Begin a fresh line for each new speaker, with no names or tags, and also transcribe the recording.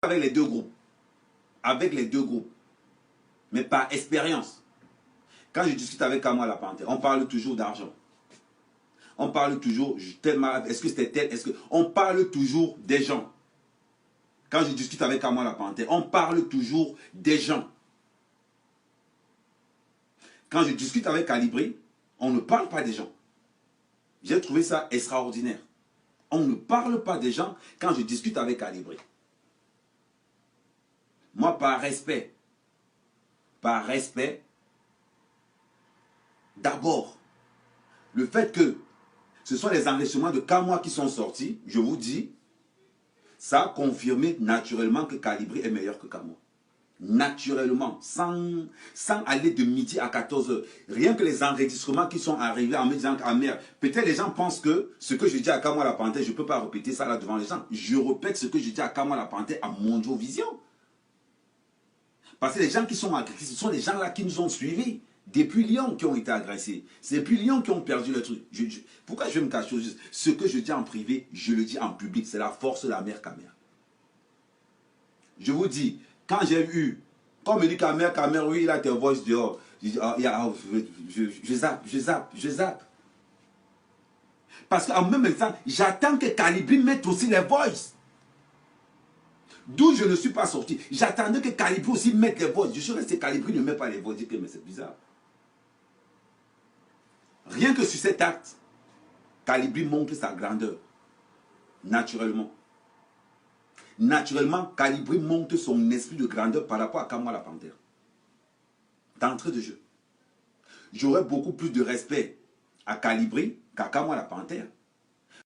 avec les deux groupes. Avec les deux groupes. Mais par expérience. Quand je discute avec Kamo la Panthère, on parle toujours d'argent. On parle toujours, est-ce que c'était tel, on parle toujours des gens. Quand je discute avec Kamo la Panthère, on parle toujours des gens. Quand je discute avec Calibri, on ne parle pas des gens. J'ai trouvé ça extraordinaire. On ne parle pas des gens quand je discute avec Calibri. Moi, par respect, d'abord, le fait que ce sont les enregistrements de Kamo qui sont sortis, je vous dis, ça a confirmé naturellement que Calibri est meilleur que Kamo. Naturellement, sans aller de midi à 14 h. Rien que les enregistrements qui sont arrivés en me disant ah merde, peut-être les gens pensent que ce que je dis à Kamo la Panthère, je ne peux pas répéter ça là devant les gens. Je répète ce que je dis à Kamo la Panthère à Mondio Vision. Parce que les gens qui sont agressés, ce sont les gens là qui nous ont suivis. Depuis Lyon qui ont été agressés. C'est depuis Lyon qui ont perdu le truc. Pourquoi je vais me cacher au juste? Ce que je dis en privé, je le dis en public. C'est la force de la mère Camer. Je vous dis, quand j'ai eu, quand on me dit Camer, oui, il a tes voices dehors. Je dis, je zappe. Parce qu'en même temps, j'attends que Calibri mette aussi les voices. D'où je ne suis pas sorti. J'attendais que Calibri aussi mette les voices. Je suis resté, Calibri ne met pas les voices. Je dis que mais c'est bizarre. Rien que sur cet acte, Calibri montre sa grandeur. Naturellement. Naturellement, Calibri montre son esprit de grandeur par rapport à Kamo la Panthère. D'entrée de jeu. J'aurais beaucoup plus de respect à Calibri qu'à Kamo la Panthère.